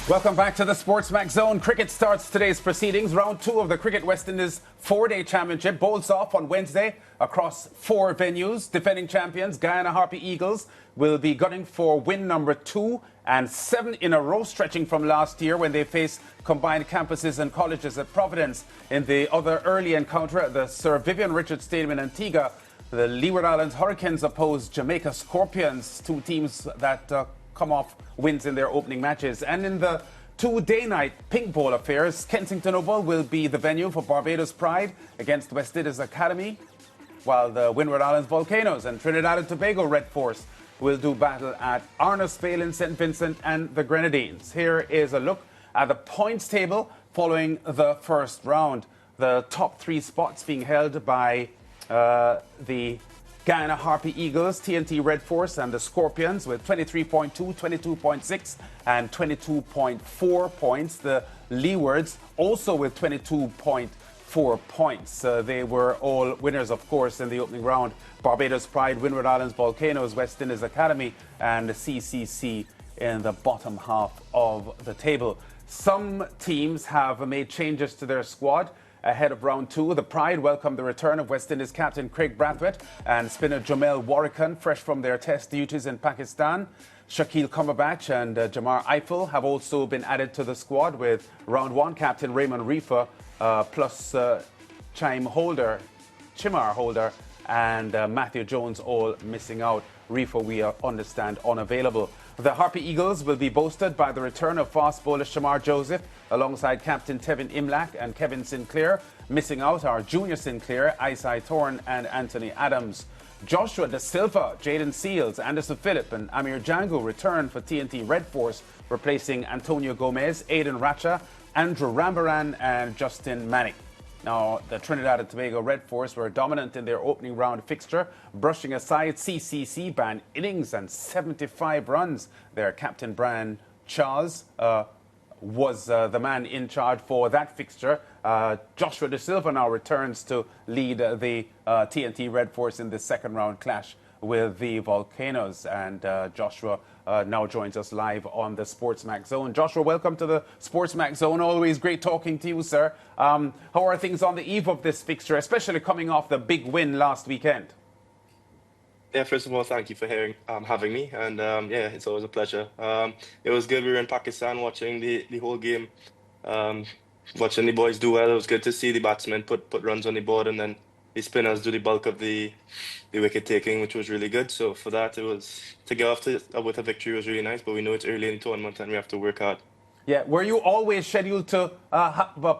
Welcome back to the SportsMax Zone. Cricket starts today's proceedings. Round 2 of the Cricket West Indies 4-day championship bowls off on Wednesday across 4 venues. Defending champions Guyana Harpy Eagles will be gunning for win number 2 and 7 in a row, stretching from last year when they faced combined campuses and colleges at Providence. In the other early encounter at the Sir Vivian Richards Stadium in Antigua, the Leeward Islands Hurricanes opposed Jamaica Scorpions, 2 teams that come off wins in their opening matches. And in the 2-day-night Pink Bowl affairs, Kensington Oval will be the venue for Barbados Pride against West Indies Academy, while the Windward Islands Volcanoes and Trinidad and Tobago Red Force will do battle at Arnos Vale in St. Vincent and the Grenadines. Here is a look at the points table following the first round. The top 3 spots being held by the Guyana Harpy Eagles, T&T Red Force and the Scorpions with 23.2, 22.6 and 22.4 points. The Leewards also with 22.4 points. They were all winners, of course, in the opening round. Barbados Pride, Windward Islands Volcanoes, West Indies Academy and the CCC in the bottom half of the table. Some teams have made changes to their squad ahead of round 2. The Pride welcomed the return of West Indies captain Craig Brathwaite and spinner Jamel Warrican, fresh from their test duties in Pakistan. Shakil Cumberbatch and Jamar Eiffel have also been added to the squad, with round 1 captain Raymond Reefer plus Chimar Holder and Matthew Jones all missing out. Reefer, we understand, unavailable. The Harpy Eagles will be boasted by the return of fast bowler Shamar Joseph alongside captain Tevin Imlach and Kevin Sinclair. Missing out are Junior Sinclair, Isai Thorne and Anthony Adams. Joshua De Silva, Jaden Seals, Anderson Phillip and Amir Jangu return for T&T Red Force, replacing Antonio Gomez, Aidan Racha, Andrew Rambaran and Justin Manning. Now, the Trinidad and Tobago Red Force were dominant in their opening round fixture, brushing aside CCC ban innings and 75 runs. Their captain, Brian Charles, was the man in charge for that fixture. Joshua De Silva now returns to lead the T&T Red Force in the second round clash with the Volcanoes. And Joshua now joins us live on the SportsMax Zone. Joshua, welcome to the SportsMax Zone. Always great talking to you, sir. How are things on the eve of this fixture, especially coming off the big win last weekend? Yeah, first of all, thank you for having me. And yeah, it's always a pleasure. It was good. We were in Pakistan watching the whole game, watching the boys do well. It was good to see the batsmen put runs on the board, and then the spinners do the bulk of the wicket taking, which was really good. So for that, it was to get off with a victory was really nice. But we know it's early in the tournament and we have to work hard. Yeah, were you always scheduled to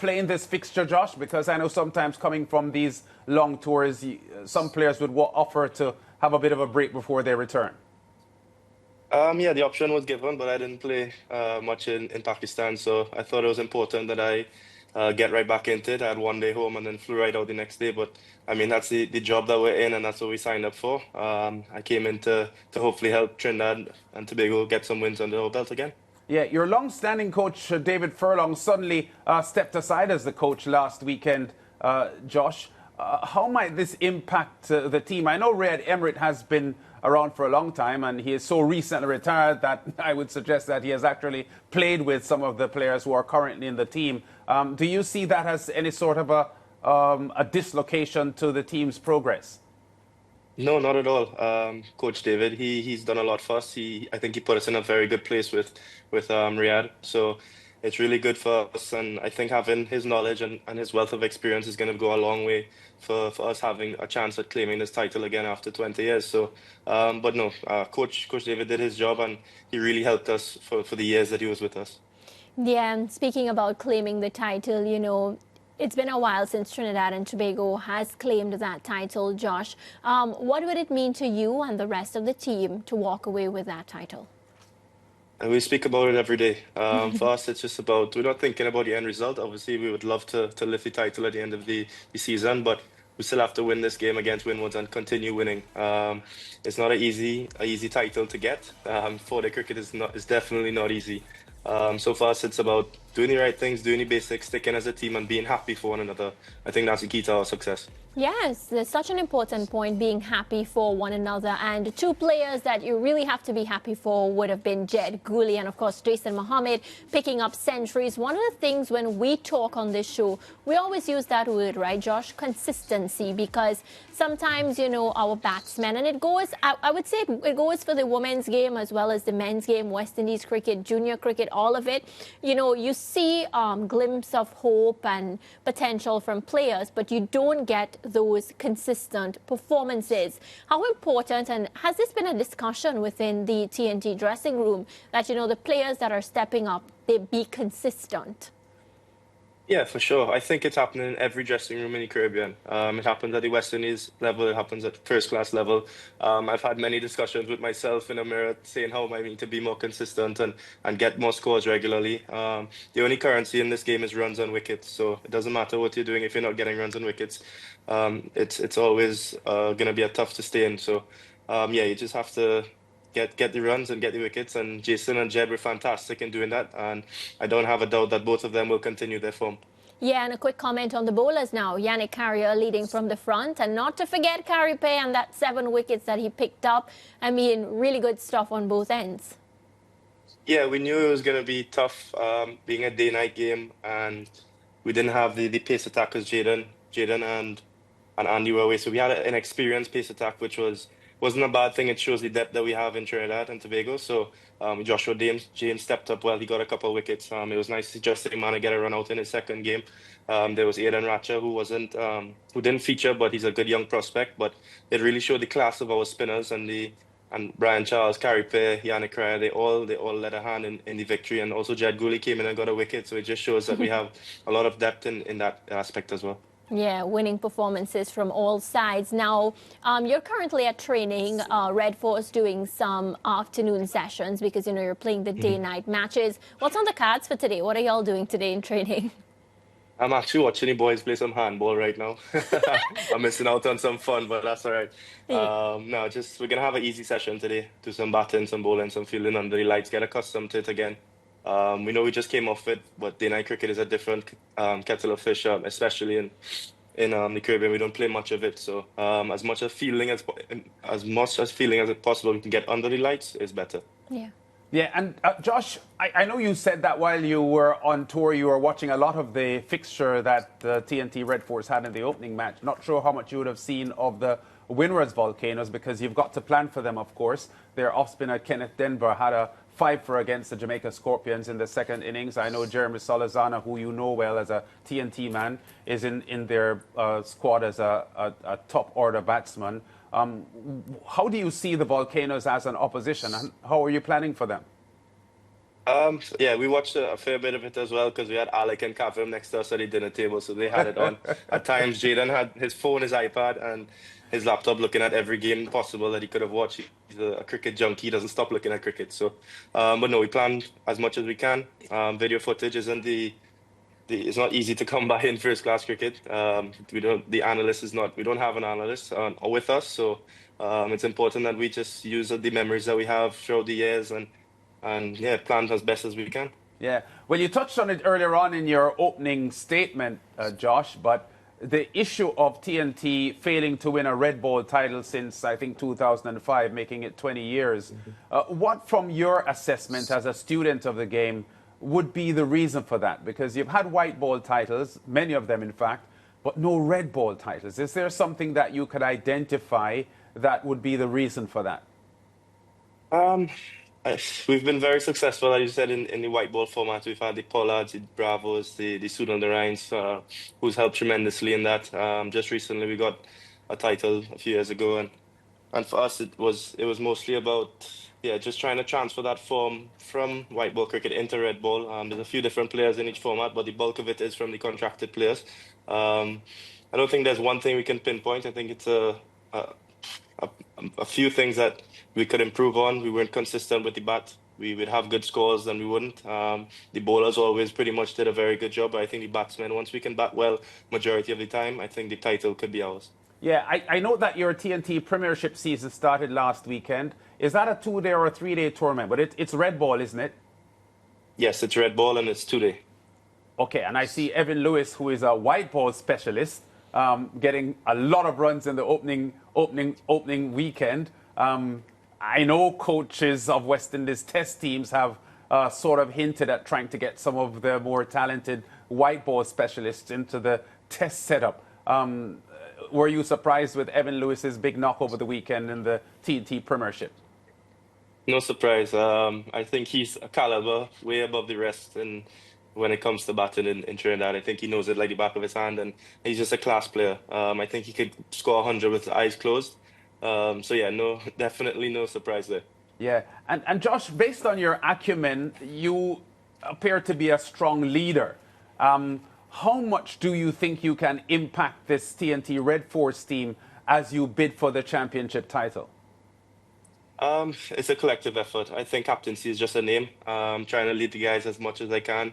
play in this fixture, Josh? Because I know sometimes coming from these long tours, some players would offer to have a bit of a break before they return. Yeah, the option was given, but I didn't play much in Pakistan, so I thought it was important that I get right back into it. I had 1 day home and then flew right out the next day. But I mean, that's the job that we're in, and that's what we signed up for. I came in to hopefully help Trinidad and Tobago get some wins under our belt again. Yeah, your long-standing coach, David Furlong, suddenly stepped aside as the coach last weekend, Josh. How might this impact the team? I know Riyad Emirates has been around for a long time, and he is so recently retired that I would suggest that he has actually played with some of the players who are currently in the team. Do you see that as any sort of a dislocation to the team's progress? No, not at all. Coach David, he's done a lot for us. I think he put us in a very good place with Riyad. So it's really good for us, and I think having his knowledge and his wealth of experience is going to go a long way for us having a chance at claiming this title again after 20 years. So, but no, Coach David did his job, and he really helped us for the years that he was with us. Yeah, and speaking about claiming the title, you know, it's been a while since Trinidad and Tobago has claimed that title, Josh. What would it mean to you and the rest of the team to walk away with that title? And we speak about it every day. For us, it's just about, we're not thinking about the end result. Obviously, we would love to lift the title at the end of the season, but we still have to win this game against Windwards and continue winning. It's not an easy title to get. Four-day cricket is definitely not easy. So for us, it's about doing the right things, doing the basics, sticking as a team, and being happy for one another. I think that's the key to our success. Yes, there's such an important point, being happy for one another. And two players that you really have to be happy for would have been Jed Gooley and, of course, Jason Mohammed picking up centuries. One of the things when we talk on this show, we always use that word, right, Josh? Consistency, because sometimes, you know, our batsmen, and it goes, I would say it goes for the women's game as well as the men's game, West Indies cricket, junior cricket, all of it. You know, you see glimpse of hope and potential from players, but you don't get those consistent performances. How important, and has this been a discussion within the T&T dressing room, that, you know, the players that are stepping up, they be consistent? Yeah, for sure. I think it's happening in every dressing room in the Caribbean. It happens at the West Indies level. It happens at first class level. I've had many discussions with myself in a mirror saying how I need to be more consistent and get more scores regularly. The only currency in this game is runs on wickets. So it doesn't matter what you're doing if you're not getting runs on wickets. It's always going to be a tough to stay in. So yeah, you just have to get the runs and get the wickets. And Jason and Jed were fantastic in doing that. And I don't have a doubt that both of them will continue their form. Yeah, and a quick comment on the bowlers now. Yannick Carrier leading from the front. And not to forget Carey Pay and that 7 wickets that he picked up. I mean, really good stuff on both ends. Yeah, we knew it was going to be tough, being a day-night game. And we didn't have the pace attackers, Jaden and Andy were away. So we had an experienced pace attack, which wasn't a bad thing. It shows the depth that we have in Trinidad and Tobago. So Joshua James stepped up well. He got a couple of wickets. It was nice to see Justin Mana get a run out in his second game. There was Aidan Ratcher who didn't feature, but he's a good young prospect. But it really showed the class of our spinners and Brian Charles, Carey Pay, Yannick Cryer, they all led a hand in the victory. And also Jed Gooley came in and got a wicket. So it just shows that we have a lot of depth in that aspect as well. Yeah, winning performances from all sides. Now, you're currently at training, Red Force, doing some afternoon sessions because, you know, you're playing the day-night matches. What's on the cards for today? What are y'all doing today in training? I'm actually watching the boys play some handball right now. I'm missing out on some fun, but that's all right. No, we're gonna have an easy session today. Do some batting, some bowling, some fielding under the lights. Get accustomed to it again. We know we just came off it, but day-night cricket is a different kettle of fish, especially in the Caribbean. We don't play much of it, so as much as feeling as possible we can get under the lights is better. Yeah. Yeah, and Josh, I know you said that while you were on tour, you were watching a lot of the fixture that the T&T Red Force had in the opening match. Not sure how much you would have seen of the Windwards Volcanoes because you've got to plan for them, of course. Their off-spinner Kenneth Denver had a 5-for against the Jamaica Scorpions in the second innings. I know Jeremy Solazana, who you know well as a T&T man, is in their squad as a top-order batsman. How do you see the Volcanoes as an opposition, and how are you planning for them? Yeah, we watched a fair bit of it as well because we had Alec and Kavim next to us at the dinner table, so they had it on. At times, Jaden had his phone, his iPad, and his laptop looking at every game possible that he could have watched. He's a cricket junkie, he doesn't stop looking at cricket. So, but no, we plan as much as we can. Video footage isn't it's not easy to come by in first class cricket. We don't have an analyst with us, so it's important that we just use the memories that we have throughout the years and yeah, plan as best as we can. Yeah, well, you touched on it earlier on in your opening statement, Josh, but the issue of T&T failing to win a red ball title since, I think, 2005, making it 20 years. What, from your assessment as a student of the game, would be the reason for that? Because you've had white ball titles, many of them, in fact, but no red ball titles. Is there something that you could identify that would be the reason for that? We've been very successful, as you said, in the white ball format. We've had the Pollards, the Bravos, the Sunil Narains, who's helped tremendously in that. Just recently, we got a title a few years ago, and for us, it was mostly about just trying to transfer that form from white ball cricket into red ball. There's a few different players in each format, but the bulk of it is from the contracted players. I don't think there's one thing we can pinpoint. I think it's a few things that we could improve on. We weren't consistent with the we would have good scores than we wouldn't. The bowlers always pretty much did a very good job. But I think the batsmen, once we can bat well majority of the time, I think the title could be ours. Yeah, I know that your T&T Premiership season started last weekend. Is that a 2-day or a 3-day tournament? But it's red ball, isn't it? Yes, it's red ball and it's 2-day. Okay, and I see Evan Lewis, who is a white ball specialist, getting a lot of runs in the opening weekend. I know coaches of West Indies Test teams have sort of hinted at trying to get some of the more talented white ball specialists into the Test setup. Were you surprised with Evan Lewis's big knock over the weekend in the T&T Premiership? No surprise. I think he's a caliber way above the rest, and when it comes to batting in Trinidad, I think he knows it like the back of his hand, and he's just a class player. I think he could score 100 with his eyes closed. So yeah, no, definitely no surprise there. Yeah, and Josh, based on your acumen, you appear to be a strong leader. How much do you think you can impact this T&T Red Force team as you bid for the championship title? It's a collective effort. I think captaincy is just a name. Trying to lead the guys as much as I can.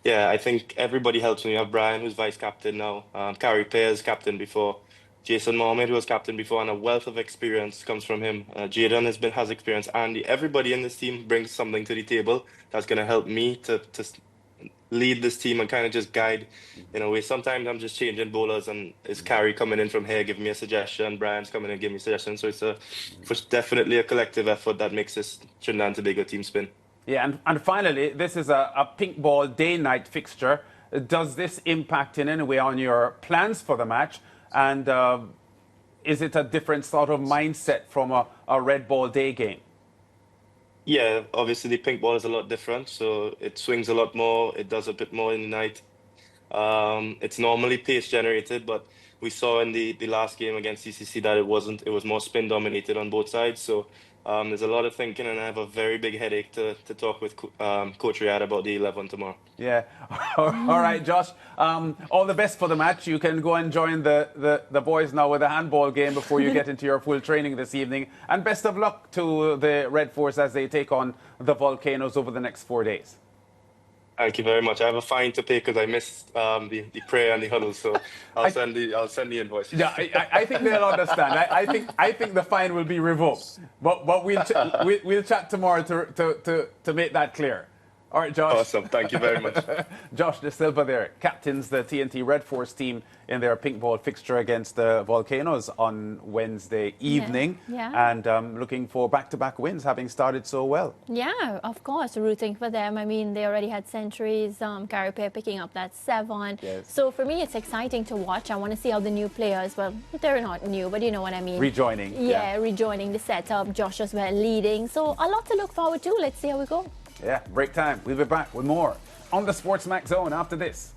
Yeah, I think everybody helps me. You have Brian, who's vice captain now. Carrie Pears, captain before. Jason Mohammed, who was captain before, and a wealth of experience comes from him. Jaden has experience. Andy, everybody in this team brings something to the table that's going to help me to lead this team and kind of just guide in a way. Sometimes I'm just changing bowlers and it's Carrie coming in from here giving me a suggestion, Brian's coming in giving me suggestions. So it's definitely a collective effort that makes this Trinidad and Tobago team spin. Yeah, and finally, this is a pink ball day-night fixture. Does this impact in any way on your plans for the match? And is it a different sort of mindset from a red ball day game? Yeah, obviously the pink ball is a lot different, so it swings a lot more. It does a bit more in the night. It's normally pace generated, but we saw in the last game against CCC that it wasn't. It was more spin dominated on both sides. So there's a lot of thinking, and I have a very big headache to talk with Coach Riyad about the 11 tomorrow. Yeah. All right, Josh. All the best for the match. You can go and join the boys now with a handball game before you get into your full training this evening. And best of luck to the Red Force as they take on the Volcanoes over the next 4 days. Thank you very much. I have a fine to pay because I missed the prayer and the huddle, so I'll send the invoice. Yeah, I think they'll understand. I think the fine will be revoked, but we'll chat tomorrow to make that clear. All right, Josh. Awesome. Thank you very much. Josh De Silva there captains the T&T Red Force team in their pink ball fixture against the Volcanoes on Wednesday evening. Yeah. And looking for back-to-back wins, having started so well. Yeah, of course, rooting for them. I mean, they already had centuries. Carrie Pear picking up that 7. Yes. So for me, it's exciting to watch. I want to see how the new players, well, they're not new, but you know what I mean. Rejoining. Yeah, rejoining the setup. Josh as well leading. So a lot to look forward to. Let's see how we go. Yeah, break time. We'll be back with more on the SportsMax Zone after this.